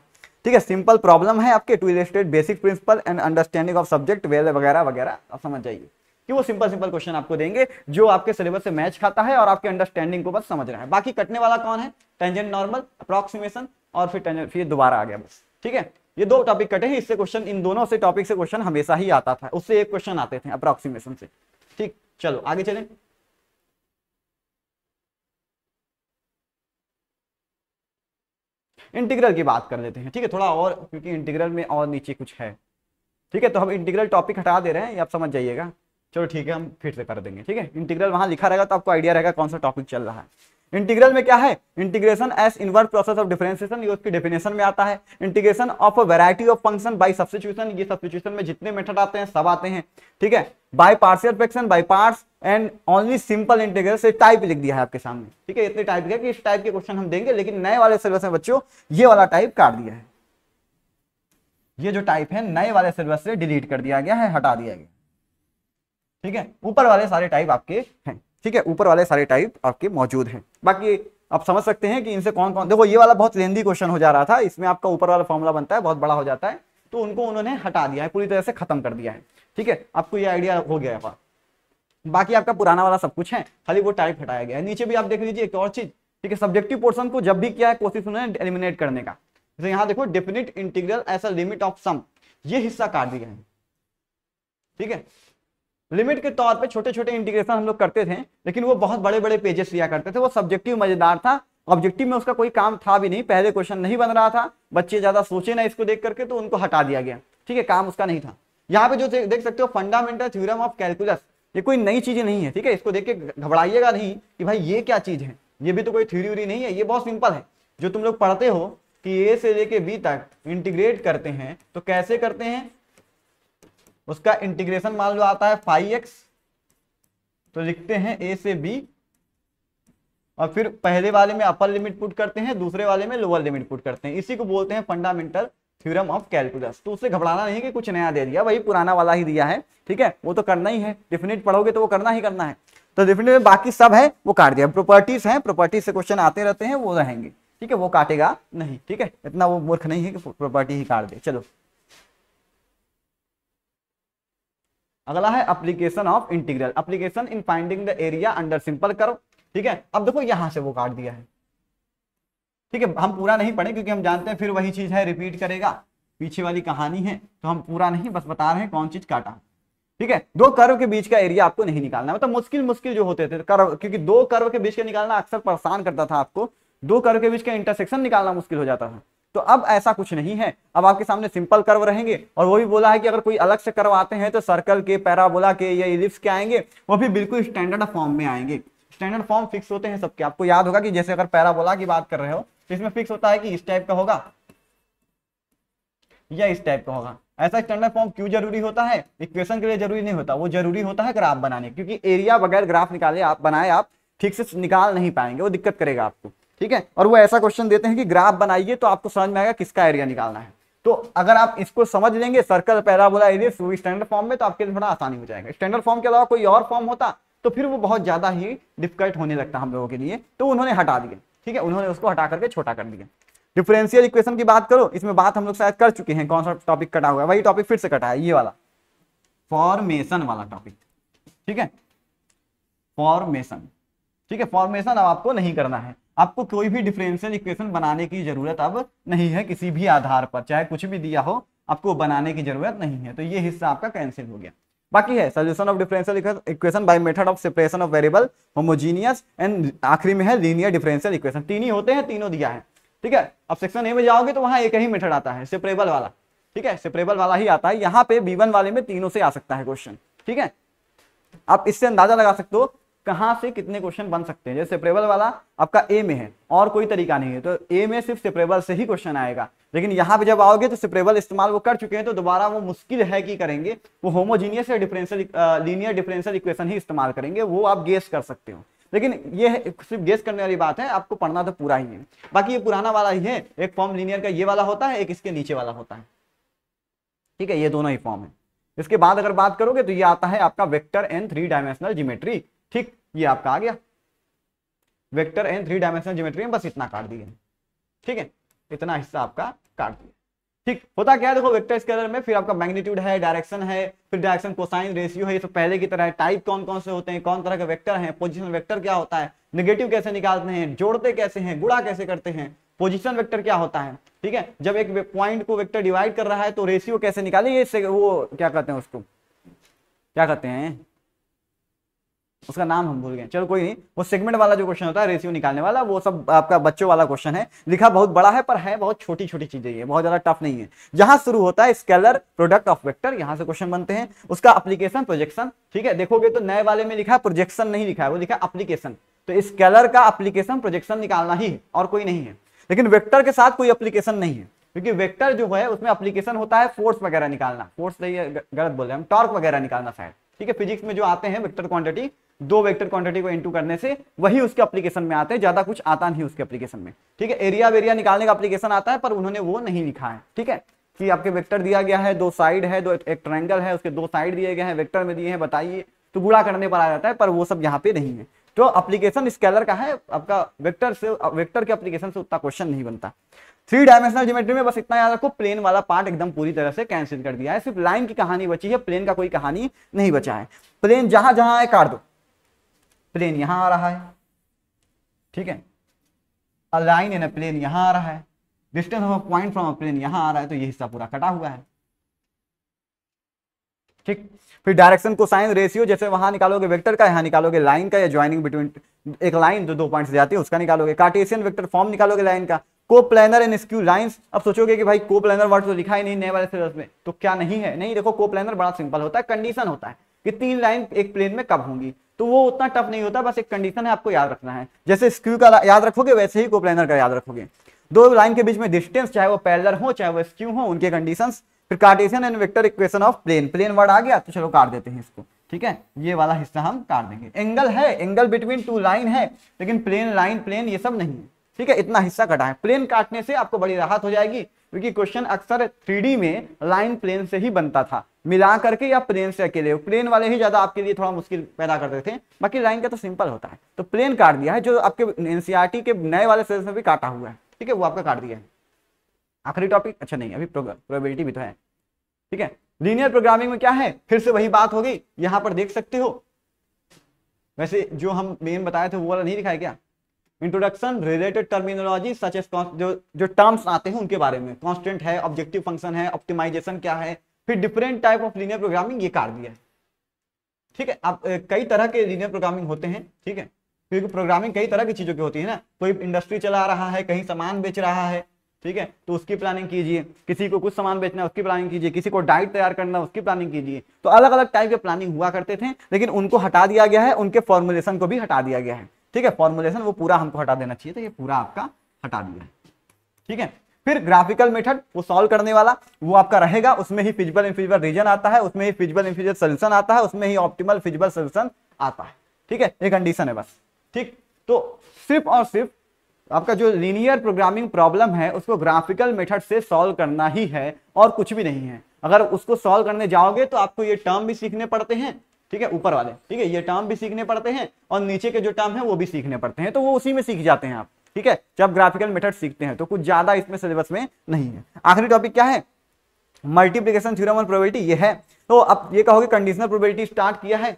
A: ठीक है, सिंपल प्रॉब्लम है आपके, to illustrate basic principle and understanding of subject वगैरह वगैरह, आप समझ जाइए कि वो सिंपल क्वेश्चन आपको देंगे जो आपके सिलेबस से मैच खाता है और आपके अंडरस्टैंडिंग को बस समझ रहा है। बाकी कटने वाला कौन है, टेंजेंट नॉर्मल, अप्रॉक्सीमेशन और फिर टेंजेंट, फिर दोबारा आ गया बस। ठीक है, ये 2 टॉपिक कटे हैं, इससे क्वेश्चन, इन दोनों से टॉपिक से क्वेश्चन हमेशा ही आता था, उससे एक क्वेश्चन आते थे अप्रॉक्सीमेशन से। ठीक, चलो आगे चलें। इंटीग्रल की बात कर लेते हैं। ठीक है, थोड़ा और, क्योंकि इंटीग्रल में और नीचे कुछ है। ठीक है, तो हम इंटीग्रल टॉपिक हटा दे रहे हैं, ये आप समझ जाइएगा। चलो ठीक है, हम फिर से कर देंगे। ठीक है, इंटीग्रल वहां लिखा रहेगा तो आपको आइडिया रहेगा कौन सा टॉपिक चल रहा है। इंटीग्रल में क्या है, integration as inverse process of differentiation, ये उसकी डेफिनेशन में आता है। Integration of a variety of function by substitution, ये सब्स्टिट्यूशन में जितने मेथड आते हैं सब आते हैं। ठीक है, by partial fraction, by parts and only simple integral, से टाइप लिख दिया है आपके सामने। ठीक है, इतने टाइप है कि इस टाइप के क्वेश्चन हम देंगे, लेकिन नए वाले सिलेबस में बच्चों ये वाला टाइप काट दिया है। ये जो टाइप है नए वाले सिलेबस से डिलीट कर दिया गया है, हटा दिया गया। ठीक है, ऊपर वाले सारे टाइप आपके हैं। ठीक है, ऊपर वाले सारे टाइप आपके मौजूद हैं। बाकी आप समझ सकते हैं कि इनसे कौन कौन, देखो ये वाला बहुत लेंदी क्वेश्चन हो जा रहा था, इसमें आपका ऊपर वाला फॉर्मूला बनता है बहुत बड़ा हो जाता है, तो उनको उन्होंने हटा दिया है, पूरी तरह से खत्म कर दिया है। ठीक है, आपको ये आइडिया हो गया है। बाकी आपका पुराना वाला सब कुछ है, खाली वो टाइप हटाया गया है। नीचे भी आप देख लीजिए एक और चीज। ठीक है, सब्जेक्टिव पोर्शन को जब भी किया है कोशिश उन्होंने एलिमिनेट करने का। जैसे यहाँ देखो definite integral as a limit of sum, ये हिस्सा काट दिया है। ठीक है, लिमिट के तौर पे छोटे छोटे इंटीग्रेशन हम लोग करते थे, लेकिन वो बहुत बड़े बड़े पेजेस लिया करते थे, वो सब्जेक्टिव मजेदार था, ऑब्जेक्टिव में उसका कोई काम था भी नहीं, पहले क्वेश्चन नहीं बन रहा था, बच्चे ज्यादा सोचे ना इसको देख करके, तो उनको हटा दिया गया। ठीक है, काम उसका नहीं था। यहाँ पे जो देख सकते हो फंडामेंटल थ्योरम ऑफ कैलकुलस, ये कोई नई चीज नहीं है। ठीक है, इसको देख के घबराइएगा नहीं कि भाई ये क्या चीज है, ये भी तो कोई थ्योरी नहीं है, ये बहुत सिंपल है। जो तुम लोग पढ़ते हो कि ए से लेके बी तक इंटीग्रेट करते हैं, तो कैसे करते हैं, उसका इंटीग्रेशन मान लो आता है 5x, तो लिखते हैं a से b, और फिर पहले वाले में अपर लिमिट पुट करते हैं, दूसरे वाले में लोअर लिमिट पुट करते हैं। इसी को बोलते हैं फंडामेंटल थ्योरम ऑफ कैलकुलस। तो उससे घबराना नहीं कि कुछ नया दे दिया, वही पुराना वाला ही दिया है। ठीक है, वो तो करना ही है, डेफिनेट पढ़ोगे तो वो करना ही करना है। तो डेफिनेट में बाकी सब है वो काट दिया। प्रॉपर्टीज हैं, प्रॉपर्टीज से क्वेश्चन आते रहते हैं, वो रहेंगे। ठीक है, वो काटेगा नहीं। ठीक है, इतना वो मूर्ख नहीं है कि प्रॉपर्टी ही काट दे। चलो अगला है application of integral, application in finding the area under simple curve. ठीक है, अब देखो यहां से वो काट दिया है। ठीक है, हम पूरा नहीं पढ़े क्योंकि हम जानते हैं फिर वही चीज है, रिपीट करेगा, पीछे वाली कहानी है, तो हम पूरा नहीं, बस बता रहे हैं कौन चीज काटा। ठीक है, दो कर्व के बीच का एरिया आपको नहीं निकालना, मतलब मुश्किल जो होते थे कर्व, क्योंकि दो कर्व के बीच का निकालना अक्सर परेशान करता था आपको, दो कर्व के बीच का इंटरसेक्शन निकालना मुश्किल हो जाता था। तो अब ऐसा कुछ नहीं है, अब आपके सामने सिंपल कर्व रहेंगे, और वो भी बोला है कि अगर कोई अलग से कर्व आते हैं तो सर्कल के, पैराबोला के या इलिप्स के आएंगे, वो भी बिल्कुल स्टैंडर्ड फॉर्म में आएंगे। स्टैंडर्ड फॉर्म फिक्स होते हैं सबके, आपको याद होगा कि जैसे अगर पैराबोला की बात कर रहे हो तो इसमें फिक्स होता है कि इस टाइप का होगा या इस टाइप का होगा। ऐसा स्टैंडर्ड फॉर्म क्यों जरूरी होता है, इक्वेशन के लिए जरूरी नहीं होता, वो जरूरी होता है ग्राफ बनाने, क्योंकि एरिया बगैर ग्राफ निकाले आप बनाए आप ठीक से निकाल नहीं पाएंगे, वो दिक्कत करेगा आपको। ठीक है, और वो ऐसा क्वेश्चन देते हैं कि ग्राफ बनाइए तो आपको समझ में आएगा किसका एरिया निकालना है। तो अगर आप इसको समझ लेंगे, circle, parabola, ellipse standard form में, तो आपके लिए थोड़ा आसानी हो जाएगा। स्टैंडर्ड फॉर्म के अलावा कोई और फॉर्म होता तो फिर वो बहुत ज्यादा ही डिफिकल्ट होने लगता हम लोगों के लिए, तो उन्होंने हटा दिया। ठीक है, उन्होंने उसको हटा करके छोटा कर दिया। डिफरेंशियल इक्वेशन की बात करो, इसमें बात हम लोग शायद कर चुके हैं, कौन सा टॉपिक कटा हुआ है, वही टॉपिक फिर से कटा है, ये वाला फॉर्मेशन वाला टॉपिक। ठीक है, फॉर्मेशन। ठीक है, फॉर्मेशन अब आपको नहीं करना है, आपको कोई भी डिफरेंशियल इक्वेशन बनाने की जरूरत अब नहीं है, किसी भी आधार पर चाहे कुछ भी दिया हो, आपको बनाने की जरूरत नहीं है। तो ये हिस्सा आपका कैंसिल हो गया। बाकी है solution of differential equation by method of separation of variable, homogeneous, and आखिरी में है लीनियर डिफरेंशियल इक्वेशन। तीन ही होते हैं, तीनों दिया है। ठीक है, अब सेक्शन ए में जाओगे तो वहां एक ही मेथड आता है, सेपरेबल वाला। ठीक है, सेपरेबल वाला ही आता है, यहाँ पे B1 वाले में तीनों से आ सकता है क्वेश्चन। ठीक है, आप इससे अंदाजा लगा सकते हो कहां से कितने क्वेश्चन बन सकते हैं। जैसे सेपरेबल वाला आपका ए में है और कोई तरीका नहीं है, तो ए में सिर्फ सेपरेबल से ही क्वेश्चन आएगा। लेकिन यहाँ पे जब आओगे तो सेपरेबल इस्तेमाल वो कर चुके हैं, तो दोबारा वो मुश्किल है कि करेंगे, वो होमोजीनियस या डिफरेंशियल लीनियर डिफरेंशियल इक्वेशन ही इस्तेमाल करेंगे, वो आप गेस कर सकते हो। लेकिन ये सिर्फ गेस करने वाली बात है, आपको पढ़ना तो पूरा ही है। बाकी ये पुराना वाला ही है, एक फॉर्म लीनियर का ये वाला होता है, एक इसके नीचे वाला होता है। ठीक है, ये दोनों ही फॉर्म है। इसके बाद अगर बात करोगे तो ये आता है आपका वेक्टर एंड 3 डायमेंशनल ज्योमेट्री। ठीक, ये आपका आ गया वेक्टर एंड 3 डायमेंशनल ज्योमेट्री में, बस इतना काट दिया। ठीक है, इतना हिस्सा आपका काट दिया। ठीक, होता क्या है देखो, वेक्टर स्केलर में फिर आपका मैग्नीट्यूड है, डायरेक्शन है, फिर डायरेक्शन कोसाइन रेशियो है, ये सब पहले की तरह है। टाइप कौन कौन से होते हैं, कौन तरह के वेक्टर हैं, पोजीशन वेक्टर क्या होता है, नेगेटिव कैसे निकालते हैं, जोड़ते कैसे हैं, गुणा कैसे करते हैं, पोजीशन वेक्टर क्या होता है। ठीक है, जब एक पॉइंट को वेक्टर डिवाइड कर रहा है तो रेशियो कैसे निकाले, ये वो क्या कहते हैं, उसको क्या कहते हैं, उसका नाम हम भूल गए, चलो कोई नहीं। वो सेगमेंट वाला जो क्वेश्चन होता है रेशियो निकालने वाला, वो सब आपका बच्चों वाला क्वेश्चन है, लिखा बहुत बड़ा है पर है बहुत छोटी छोटी चीजें, ये बहुत ज्यादा टफ नहीं है। जहां शुरू होता है स्केलर प्रोडक्ट ऑफ वेक्टर, यहां से क्वेश्चन बनते हैं। उसका एप्लीकेशन प्रोजेक्शन, ठीक है, देखोगे तो नए वाले में लिखा है प्रोजेक्शन नहीं लिखा है, वो लिखा है एप्लीकेशन। तो स्केलर का एप्लीकेशन प्रोजेक्शन निकालना ही है और कोई नहीं है। लेकिन वेक्टर के साथ कोई एप्लीकेशन नहीं है, क्योंकि वेक्टर जो है उसमें एप्लीकेशन होता है फोर्स वगैरह निकालना, फोर्स नहीं है, गलत बोल रहे हैं हम, टॉर्क वगैरह निकालना शायद, ठीक है। फिजिक्स में जो आते हैं वेक्टर क्वांटिटी, दो वेक्टर क्वांटिटी को इनटू करने से वही उसके एप्लीकेशन में आते हैं, ज्यादा कुछ आता नहीं उसके एप्लीकेशन में, ठीक है। एरिया वेरिया निकालने का एप्लीकेशन आता है पर उन्होंने वो नहीं लिखा है, ठीक है, कि आपके वेक्टर दिया गया है, दो साइड है, दो एक ट्रायंगल है, उसके दो साइड दिए गए हैं, वेक्टर में दिए हैं, बताइए, तो गुणा करने पर आ जाता है, पर वो सब यहाँ पे नहीं है। तो एप्लीकेशन स्केलर का है, आपका वेक्टर से, वेक्टर के एप्लीकेशन से उतना क्वेश्चन नहीं बनता। 3 डायमेंशनल ज्योमेट्री में बस इतना याद रखो, प्लेन वाला पार्ट एकदम पूरी तरह से कैंसिल कर दिया है, सिर्फ लाइन की कहानी बची है, प्लेन का कोई कहानी नहीं बचा है। प्लेन जहां जहां है काट दो, प्लेन यहां आ रहा है, ठीक है, a line in a plane यहां आ रहा है, distance of a point from a plane यहां आ रहा है, तो ये हिस्सा पूरा कटा हुआ है, ठीक। फिर डायरेक्शन कोसाइन रेशियो, जैसे वहां निकालोगे वेक्टर का, यहां निकालोगे लाइन का, या ज्वाइनिंग बिटवीन एक लाइन जो 2 पॉइंट से जाती है उसका निकालोगे। कार्टेशियन वेक्टर फॉर्म निकालोगे लाइन का। कोप्लेनर एंड स्क्यू लाइंस, अब सोचोगे कि भाई कोप्लेनर वर्ड तो लिखा ही नहीं नए वाले सिलेबस में, तो क्या नहीं है? नहीं, देखो कोप्लेनर बड़ा सिंपल होता है, कंडीशन होता है कि 3 लाइन एक प्लेन में कब होंगी, तो वो उतना टफ नहीं होता, बस एक कंडीशन है, आपको याद रखना है। जैसे स्क्यू का याद रखोगे वैसे ही कोप्लेनर का याद रखोगे। 2 लाइन के बीच में डिस्टेंस, चाहे वो पैरेलल हो चाहे वो स्क्यू हो, उनके कंडीशंस। फिर Cartesian and vector equation of plane, plane word आ गया तो चलो काट देते हैं इसको, ठीक है, ये वाला हिस्सा हम काट देंगे। एंगल है, एंगल बिटवीन 2 लाइन है, लेकिन प्लेन लाइन प्लेन ये सब नहीं है, ठीक है, इतना हिस्सा कटा है। प्लेन काटने से आपको बड़ी राहत हो जाएगी, क्योंकि क्वेश्चन अक्सर 3D में लाइन प्लेन से ही बनता था, मिला करके या प्लेन से अकेले, प्लेन वाले ही ज्यादा आपके लिए थोड़ा मुश्किल पैदा करते थे, बाकी लाइन का तो सिंपल होता है। तो प्लेन काट दिया है, जो आपके एनसीईआरटी के नए वाले सिलेबस में भी काटा हुआ है, ठीक है, वो आपका काट दिया है। आखिरी टॉपिक, अच्छा नहीं अभी प्रोबेबिलिटी भी तो है, ठीक है। लीनियर प्रोग्रामिंग में क्या है, फिर से वही बात हो गई, यहां पर देख सकते हो। वैसे जो हम मेन बताए थे वो वाला नहीं दिखाया क्या, introduction related terminology such as, जो टर्म्स आते हैं उनके बारे में, कांस्टेंट है, ऑब्जेक्टिव फंक्शन है, ऑप्टिमाइजेशन क्या है, फिर different type of linear programming, ये काट दिया है, ठीक है। अब कई तरह के लीनियर प्रोग्रामिंग होते हैं, ठीक है, क्योंकि प्रोग्रामिंग कई तरह की चीजों की होती है ना, कोई इंडस्ट्री चला रहा है, कहीं सामान बेच रहा है, ठीक है, तो उसकी प्लानिंग कीजिए, किसी को कुछ सामान बेचना है उसकी प्लानिंग कीजिए, किसी को डाइट तैयार करना है उसकी प्लानिंग कीजिए। तो अलग अलग टाइप के प्लानिंग हुआ करते थे, लेकिन उनको हटा दिया गया है, उनके फॉर्मुलेशन को भी हटा दिया गया है, ठीक है। फॉर्मुलेशन वो पूरा हमको हटा देना चाहिए, तो ये पूरा आपका हटा दिया है, ठीक है। फिर ग्राफिकल मेथड, वो सॉल्व करने वाला वो आपका रहेगा, उसमें ही फिजिबल इनफिजिबल रीजन आता है, उसमें ही फिजिबल इनफिजिबल सोल्यूशन आता है, उसमें ही ऑप्टिमल फिजिबल सोल्यूशन आता है, ठीक है, ये कंडीशन है बस, ठीक। तो सिर्फ और सिर्फ आपका जो लीनियर प्रोग्रामिंग प्रॉब्लम है उसको ग्राफिकल मेथड से सॉल्व करना ही है और कुछ भी नहीं है। अगर उसको सॉल्व करने जाओगे तो आपको ये टर्म भी सीखने पड़ते हैं, ठीक है, ऊपर वाले, ठीक है, ये टर्म भी सीखने पड़ते हैं और नीचे के जो टर्म है वो भी सीखने पड़ते हैं, तो वो उसी में सीख जाते हैं आप, ठीक है, जब ग्राफिकल मेथड सीखते हैं, तो कुछ ज्यादा इसमें सिलेबस में नहीं है। आखिरी टॉपिक क्या है, मल्टीप्लिकेशन थ्योरम और प्रोबेबिलिटी, ये है। तो अब ये कहोगे कंडीशनल प्रोबेबिलिटी स्टार्ट किया है,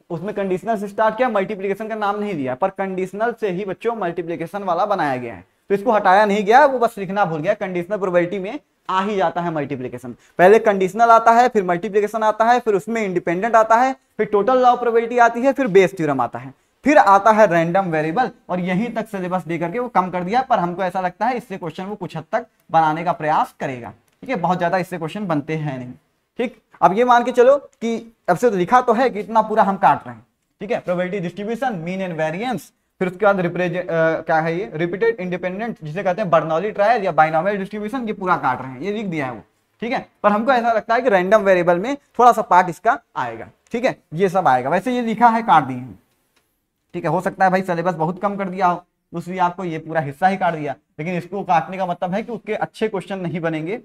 A: उसमें कंडीशनल से स्टार्ट किया, मल्टीप्लिकेशन का नाम नहीं दिया, पर कंडीशनल से ही बच्चों मल्टीप्लिकेशन वाला बनाया गया है, तो इसको हटाया नहीं गया, वो बस लिखना भूल गया। कंडीशनल प्रोबेबिलिटी में आ ही जाता है मल्टीप्लिकेशन, पहले कंडीशनल आता है, फिर मल्टीप्लिकेशन आता है, फिर उसमें इंडिपेंडेंट आता है, फिर टोटल लॉ ऑफ प्रोबेबिलिटी आती है, फिर बेस थ्योरम आता है, फिर आता है रैंडम वेरिएबल, और यहीं तक सिलेबस दे करके वो कम कर दिया, पर हमको ऐसा लगता है इससे क्वेश्चन वो कुछ हद तक बनाने का प्रयास करेगा, ठीक है, बहुत ज्यादा इससे क्वेश्चन बनते हैं नहीं, ठीक। अब ये मान के चलो कि अब से तो लिखा तो है कि इतना पूरा हम काट रहे हैं, ठीक है, probability distribution, mean and variance, फिर उसके बाद क्या है ये रिपीटेड इंडिपेंडेंट, जिसे कहते हैं बर्नौली ट्रायल या बाइनोमियल डिस्ट्रीब्यूशन, ये पूरा काट रहे हैं, ये लिख दिया है वो, ठीक है, पर हमको ऐसा लगता है कि रैंडम वेरिएबल में थोड़ा सा पार्ट इसका आएगा, ठीक है, ये सब आएगा, वैसे ये लिखा है काट दिए हैं, ठीक है, हो सकता है भाई सिलेबस बहुत कम कर दिया हो, इसलिए आपको ये पूरा हिस्सा ही काट दिया, लेकिन इसको काटने का मतलब है कि उसके अच्छे क्वेश्चन नहीं बनेंगे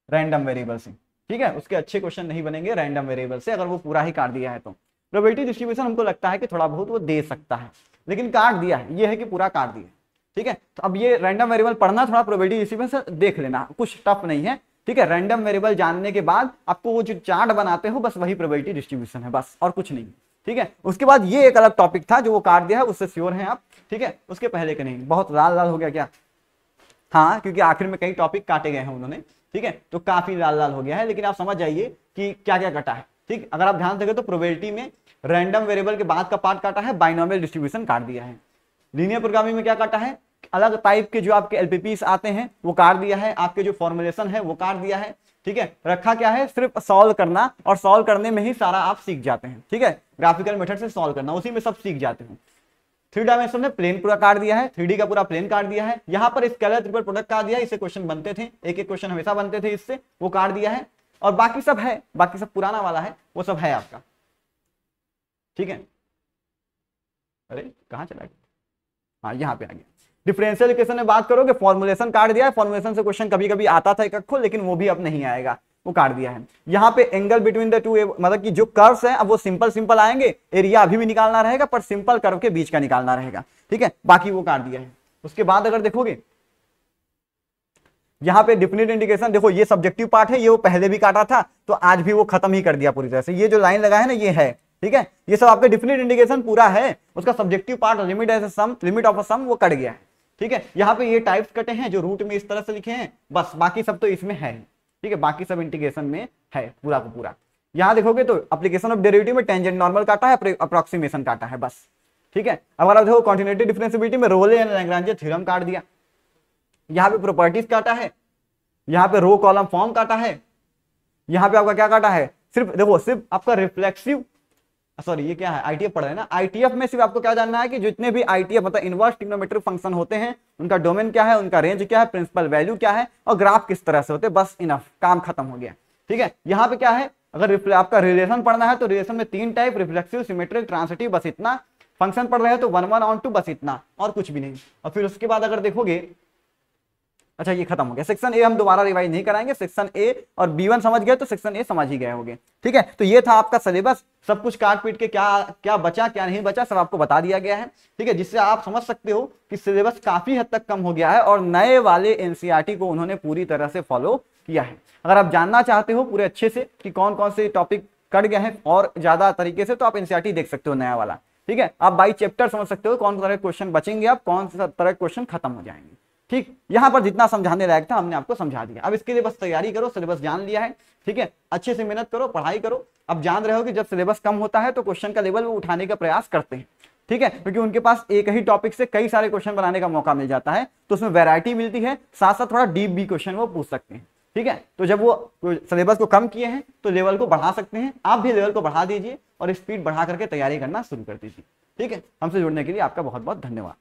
A: रैंडम वेरिएबल से, ठीक है, उसके अच्छे क्वेश्चन नहीं बनेंगे रैंडम वेरिएबल से, अगर वो पूरा ही काट दिया है तो। प्रोबेबिलिटी डिस्ट्रीब्यूशन हमको लगता है कि थोड़ा बहुत वो दे सकता है, लेकिन काट दिया है, ये है कि पूरा काट दिया, ठीक है। तो अब ये रैंडम वेरिएबल पढ़ना, थोड़ा प्रोबेबिलिटी डिस्ट्रीब्यूशन देख लेना, कुछ टफ नहीं है, ठीक है। रैंडम वेरिएबल जानने के बाद आपको वो जो चार्ट बनाते हो बस वही प्रोबेबिलिटी डिस्ट्रीब्यूशन है, बस और कुछ नहीं, ठीक है। उसके बाद ये एक अलग टॉपिक था जो वो काट दिया है, उससे श्योर हैं आप, ठीक है, उसके पहले के नहीं। बहुत लाल लाल हो गया क्या? हाँ, क्योंकि आखिर में कई टॉपिक काटे गए हैं उन्होंने, ठीक है, तो काफी लाल लाल हो गया है, लेकिन आप समझ जाइए कि क्या क्या कटा है, ठीक। अगर आप ध्यान देंगे तो प्रोबेबिलिटी में रैंडम वेरिएबल के बाद का पार्ट काटा है, बाइनोमियल डिस्ट्रीब्यूशन काट दिया है। लीनियर प्रोग्रामिंग में क्या काटा है, अलग टाइप के जो आपके एलपीपीस आते हैं वो काट दिया है, आपके जो फॉर्मुलेशन है वो काट दिया है। ठीक है, रखा क्या है, सिर्फ सॉल्व करना, और सॉल्व करने में ही सारा आप सीख जाते हैं। ठीक है, ग्राफिकल मेथड से सॉल्व करना, उसी में सब सीख जाते हैं। 3 डायमेंशन में प्लेन पूरा काट दिया है, 3D का पूरा प्लेन काट दिया है। यहाँ पर स्केलर ट्रिपल प्रोडक्ट काट दिया है, इससे क्वेश्चन बनते थे, एक एक क्वेश्चन हमेशा बनते थे इससे, वो काट दिया है। और बाकी सब है, बाकी सब पुराना वाला है, वो सब है आपका। ठीक है, अरे कहाँ चला गया, हाँ यहाँ पे आ गया। डिफरेंशियल इक्वेशन में बात करोगे, फॉर्मुलेशन काट दिया है, फॉर्मुलेशन से क्वेश्चन कभी कभी आता था एक अक्खो, लेकिन वो भी अब नहीं आएगा, वो काट दिया है। यहाँ पे एंगल बिटवीन द टू, मतलब कि जो कर्व्स हैं अब वो सिंपल सिंपल आएंगे, एरिया अभी भी निकालना रहेगा पर सिंपल कर्व के बीच का निकालना रहेगा। ठीक है, बाकी वो काट दिया है। उसके बाद अगर देखोगे यहाँ पे डिफिनिट इंडिकेशन, देखो ये सब्जेक्टिव पार्ट है, ये वो पहले भी काटा था, तो आज भी वो खत्म ही कर दिया पूरी तरह से। ये जो लाइन लगा है ना, ये है, ठीक है, ये सब आपका डिफिनिट इंडिकेशन पूरा है। उसका subjective part limit as sum, limit of a sum, वो कट गया है। ठीक है, यहाँ पे ये टाइप्स कटे हैं जो रूट में इस तरह से लिखे हैं, बस बाकी सब तो इसमें है। ठीक है, बाकी सब इंटीग्रेशन में है पूरा का पूरा। यहाँ देखोगे तो एप्लीकेशन ऑफ डेरिवेटिव में टेंजेंट नॉर्मल काटा है, अप्रोक्सीमेशन काटा है, बस। ठीक है, अगर आप देखो कॉन्टिन्यूटी डिफरेंशिएबिलिटी में रोले एंड लैग्रांज थ्योरम काट दिया। यहाँ पे प्रॉपर्टीज काटा है, यहाँ पे रो कॉलम फॉर्म काटा है, यहाँ पे आपका क्या काटा है, सिर्फ देखो सिर्फ आपका रिफ्लेक्सिव, सॉरी ये क्या है, आईटीएफ पढ़ रहे हैं ना, आईटीएफ में सिर्फ आपको क्या जानना है कि जितने भी आईटीएफ मतलब इनवर्स ट्रिग्नोमेट्रिक फंक्शन होते हैं, उनका डोमेन क्या है, उनका रेंज क्या है, प्रिंसिपल वैल्यू क्या है, और ग्राफ किस तरह से होते हैं, बस इनफ, काम खत्म हो गया। ठीक है, यहाँ पे क्या है, अगर आपका रिलेशन पढ़ना है तो रिलेशन में 3 टाइप, रिफ्लेक्सिव, सिमेट्रिक, ट्रांसिटिव, बस इतना। फंक्शन पढ़ रहे हैं तो 1 1 on 2, बस इतना, और कुछ भी नहीं। और फिर उसके बाद अगर देखोगे, अच्छा ये खत्म हो गया। सेक्शन ए हम दोबारा रिवाइज नहीं कराएंगे, सेक्शन ए और B1 समझ गए तो सेक्शन ए समझ ही गए होंगे। ठीक है, तो ये था आपका सिलेबस, सब कुछ काट पीट के क्या क्या बचा क्या नहीं बचा सब आपको बता दिया गया है। ठीक है, जिससे आप समझ सकते हो कि सिलेबस काफी हद तक कम हो गया है और नए वाले एनसीईआरटी को उन्होंने पूरी तरह से फॉलो किया है। अगर आप जानना चाहते हो पूरे अच्छे से कि कौन कौन से टॉपिक कट गए हैं और ज्यादा तरीके से, तो आप एनसीईआरटी देख सकते हो नया वाला। ठीक है, आप बाई चैप्टर समझ सकते हो कौन तरह के क्वेश्चन बचेंगे, आप कौन सा तरह के क्वेश्चन खत्म हो जाएंगे। ठीक, यहां पर जितना समझाने लायक था हमने आपको समझा दिया। अब इसके लिए बस तैयारी करो, सिलेबस जान लिया है। ठीक है, अच्छे से मेहनत करो, पढ़ाई करो। अब जान रहे हो कि जब सिलेबस कम होता है तो क्वेश्चन का लेवल वो उठाने का प्रयास करते हैं। ठीक है, क्योंकि उनके पास एक ही टॉपिक से कई सारे क्वेश्चन बनाने का मौका मिल जाता है, तो उसमें वैरायटी मिलती है, साथ साथ थोड़ा डीप भी क्वेश्चन वो पूछ सकते हैं। ठीक है, तो जब वो सिलेबस को कम किए हैं तो लेवल को बढ़ा सकते हैं। आप भी लेवल को बढ़ा दीजिए और स्पीड बढ़ा करके तैयारी करना शुरू कर दीजिए। ठीक है, हमसे जुड़ने के लिए आपका बहुत बहुत धन्यवाद।